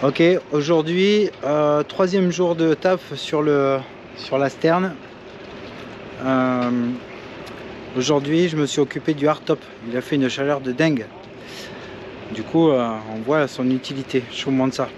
Ok, aujourd'hui, troisième jour de taf sur la sterne. Aujourd'hui, je me suis occupé du hardtop. Il a fait une chaleur de dingue. Du coup, on voit son utilité. Je vous montre ça.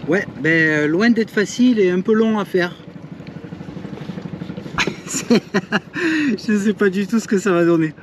Ouais, ben loin d'être facile et un peu long à faire. Je sais pas du tout ce que ça va donner.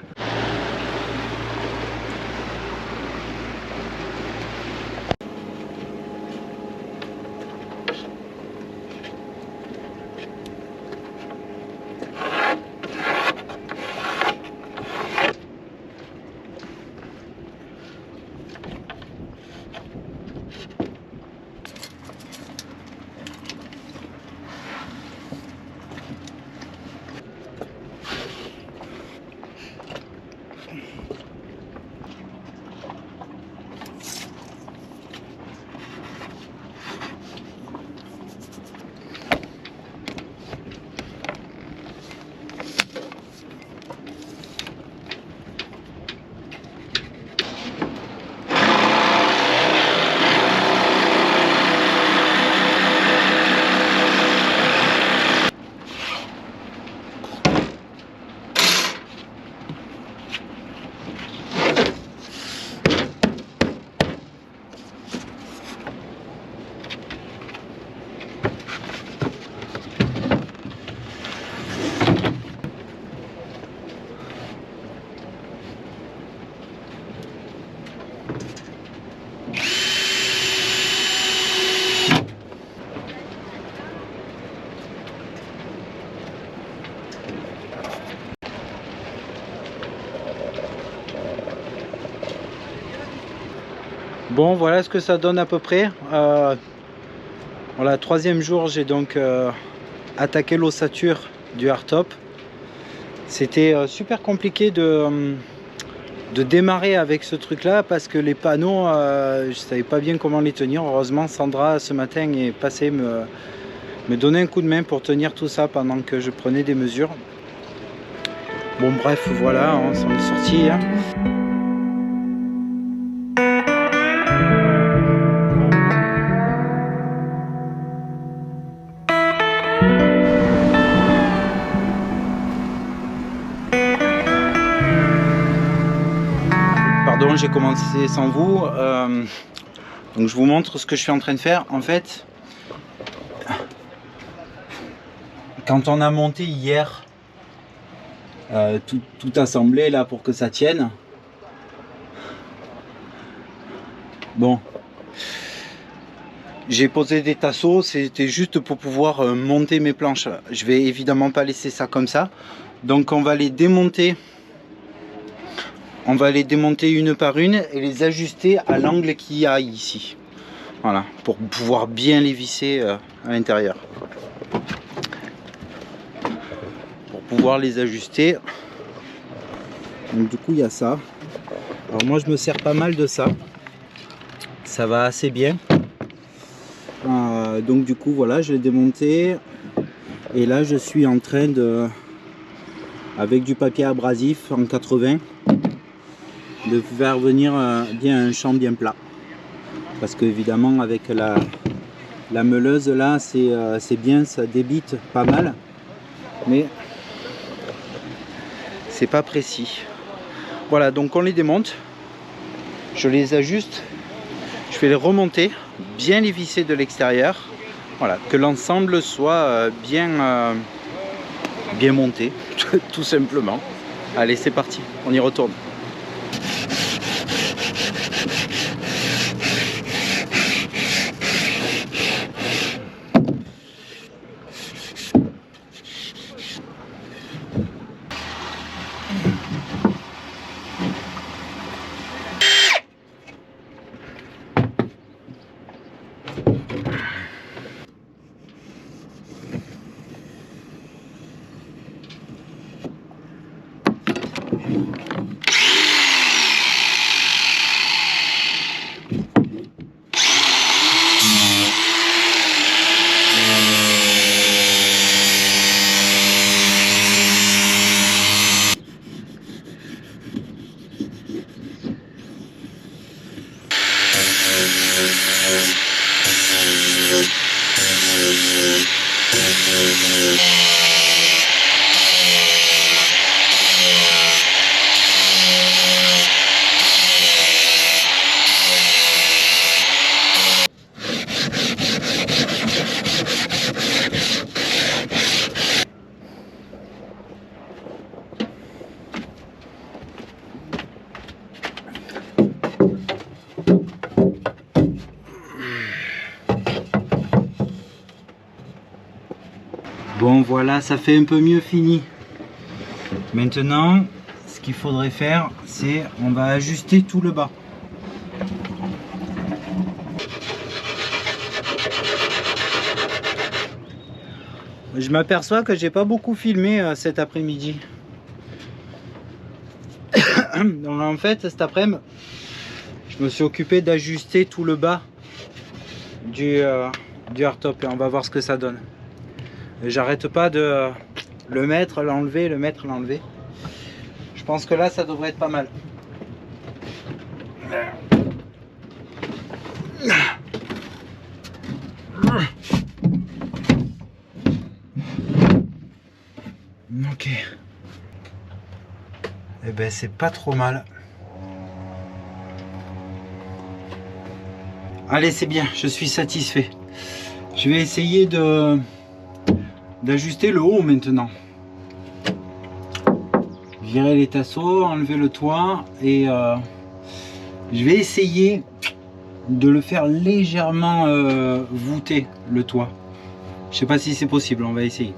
Bon, voilà ce que ça donne à peu près. Voilà, troisième jour, j'ai donc attaqué l'ossature du hardtop. C'était super compliqué de démarrer avec ce truc là parce que les panneaux, je savais pas bien comment les tenir. Heureusement, Sandra ce matin est passée me donner un coup de main pour tenir tout ça pendant que je prenais des mesures. Bon, bref, voilà, on s'en est sorti, hein. Pardon, j'ai commencé sans vous. Donc je vous montre ce que je suis en train de faire. En fait, quand on a monté hier tout assemblé là pour que ça tienne, bon, j'ai posé des tasseaux, c'était juste pour pouvoir monter mes planches. Je vais évidemment pas laisser ça comme ça, donc on va les démonter. On va les démonter une par une et les ajuster à l'angle qu'il y a ici. Voilà, pour pouvoir bien les visser à l'intérieur. Pour pouvoir les ajuster. Donc du coup il y a ça. Alors moi je me sers pas mal de ça. Ça va assez bien. Donc du coup voilà, je l'ai démonté. Et là je suis en train de, avec du papier abrasif en 80, de faire venir bien un champ bien plat. Parce que évidemment avec la meuleuse là c'est bien, ça débite pas mal, mais c'est pas précis. Voilà, donc on les démonte, je les ajuste, je vais les remonter, bien les visser de l'extérieur. Voilà, que l'ensemble soit bien monté, tout simplement. Allez, c'est parti, on y retourne. Bon voilà, ça fait un peu mieux fini. Maintenant, ce qu'il faudrait faire, c'est on va ajuster tout le bas. Je m'aperçois que j'ai pas beaucoup filmé cet après-midi. Donc en fait, cet après-midi, je me suis occupé d'ajuster tout le bas du hardtop et on va voir ce que ça donne. J'arrête pas de le mettre, l'enlever, le mettre, l'enlever. Je pense que là, ça devrait être pas mal. Ok. Eh ben, c'est pas trop mal. Allez, c'est bien, je suis satisfait. Je vais essayer d'ajuster le haut maintenant. Virer les tasseaux, enlever le toit et je vais essayer de le faire légèrement voûter le toit. Je sais pas si c'est possible, on va essayer.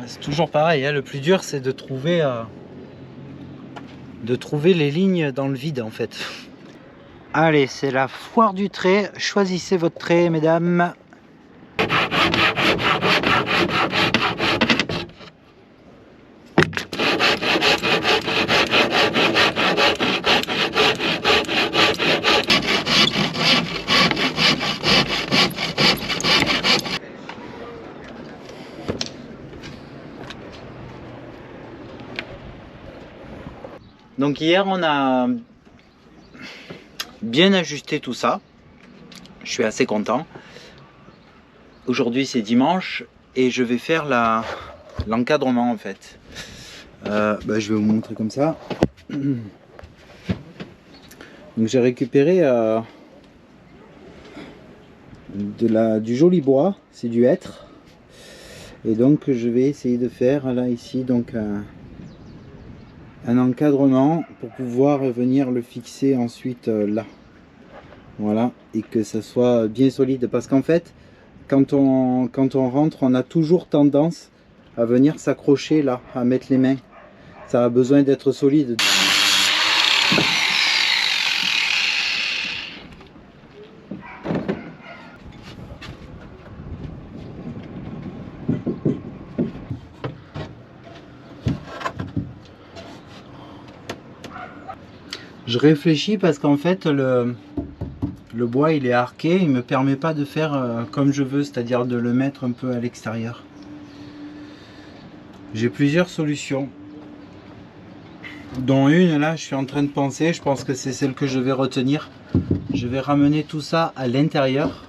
C'est toujours pareil, hein, le plus dur c'est de trouver les lignes dans le vide en fait. Allez, c'est la foire du trait. Choisissez votre trait, mesdames. Donc hier on a bien ajusté tout ça. Je suis assez content. Aujourd'hui c'est dimanche et je vais faire l'encadrement en fait. Je vais vous montrer comme ça. Donc j'ai récupéré du joli bois, c'est du hêtre. Et donc je vais essayer de faire là ici donc un encadrement pour pouvoir venir le fixer ensuite là, voilà, et que ça soit bien solide parce qu'en fait quand on rentre on a toujours tendance à venir s'accrocher là, à mettre les mains, ça a besoin d'être solide. Je réfléchis parce qu'en fait le bois il est arqué, il me permet pas de faire comme je veux, c'est-à-dire de le mettre un peu à l'extérieur. J'ai plusieurs solutions, dont une là je suis en train de penser, je pense que c'est celle que je vais retenir. Je vais ramener tout ça à l'intérieur.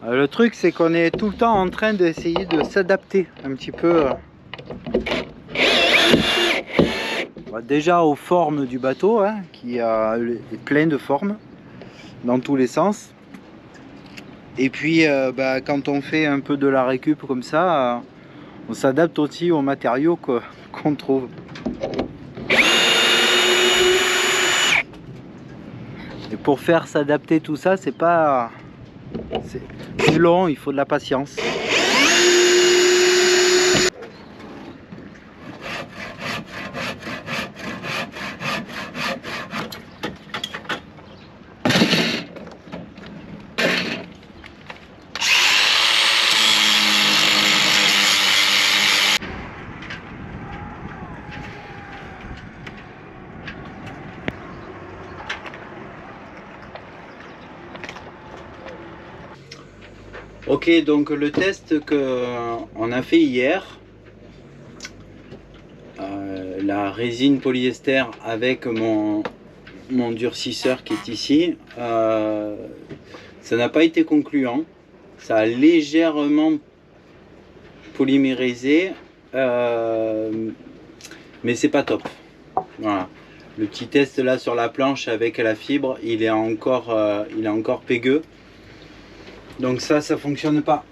Le truc c'est qu'on est tout le temps en train d'essayer de s'adapter un petit peu déjà aux formes du bateau, hein, qui est plein de formes dans tous les sens. Et puis quand on fait un peu de la récup comme ça, on s'adapte aussi aux matériaux qu'on trouve. Et pour faire s'adapter tout ça, c'est long, il faut de la patience. Ok, donc le test qu'on a fait hier, la résine polyester avec mon durcisseur qui est ici, ça n'a pas été concluant. Ça a légèrement polymérisé, mais c'est pas top. Voilà. Le petit test là sur la planche avec la fibre, il est encore pégueux. Donc ça fonctionne pas.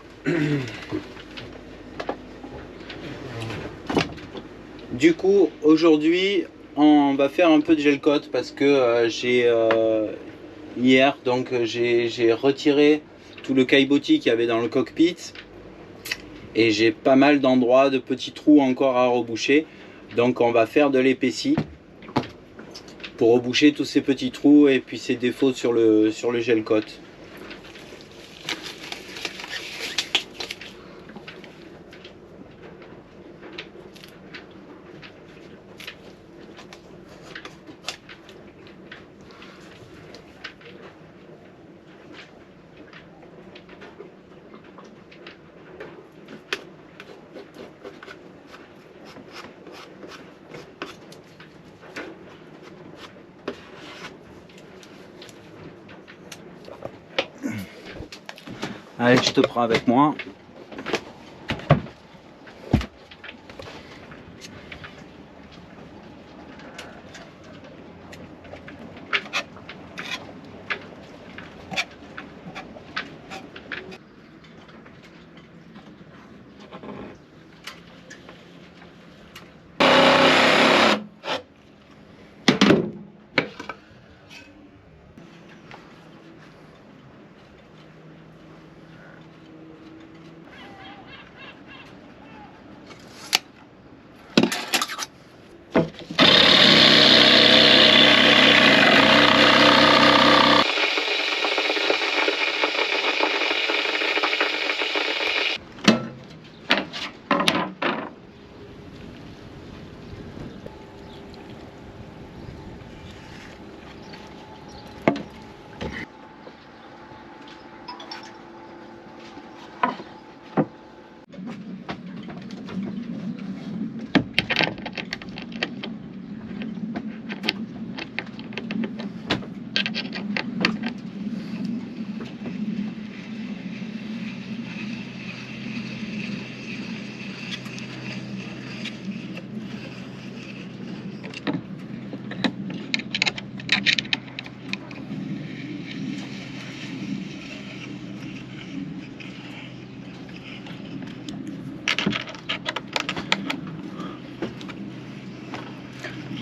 Du coup, aujourd'hui, on va faire un peu de gel coat parce que hier, donc j'ai retiré tout le caillebotis qu'il y avait dans le cockpit et j'ai pas mal d'endroits de petits trous encore à reboucher. Donc on va faire de l'épaissie pour reboucher tous ces petits trous et puis ces défauts sur le gel coat. Allez, je te prends avec moi.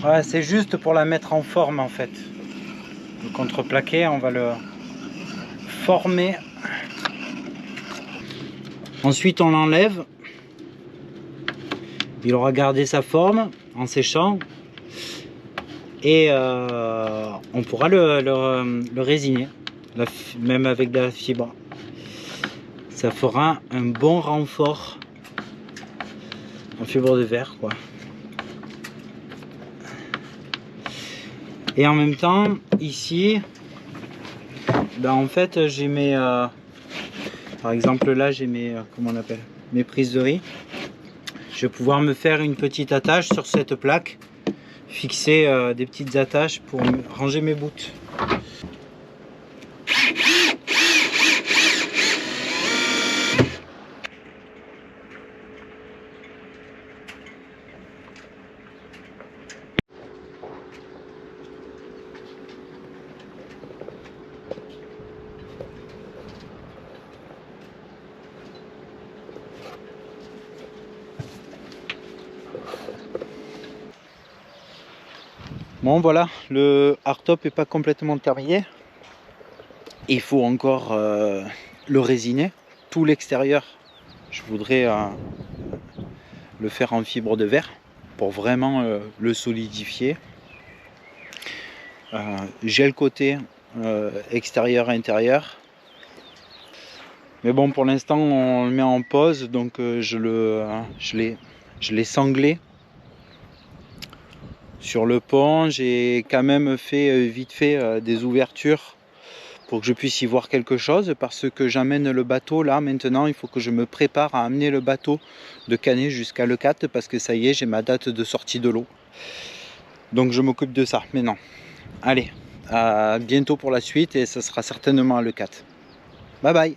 Ouais, c'est juste pour la mettre en forme en fait. Le contreplaqué, on va le former. Ensuite, on l'enlève. Il aura gardé sa forme en séchant. Et on pourra le résiner, même avec de la fibre. Ça fera un bon renfort en fibre de verre, quoi. Et en même temps, ici, ben en fait, j'ai mes, par exemple là, j'ai mes, comment on appelle, mes prises de riz. Je vais pouvoir me faire une petite attache sur cette plaque, fixer des petites attaches pour ranger mes bouts. Bon voilà, le hardtop est pas complètement terminé. Il faut encore le résiner. Tout l'extérieur, je voudrais le faire en fibre de verre pour vraiment le solidifier. J'ai le côté extérieur intérieur, mais bon, pour l'instant on le met en pause, donc je l'ai sanglé sur le pont. J'ai quand même fait vite fait des ouvertures pour que je puisse y voir quelque chose, parce que j'amène le bateau là maintenant. Il faut que je me prépare à amener le bateau de Canet jusqu'à Leucate, parce que ça y est, j'ai ma date de sortie de l'eau, donc je m'occupe de ça maintenant. Allez, à bientôt pour la suite, et ce sera certainement à Leucate. Bye bye.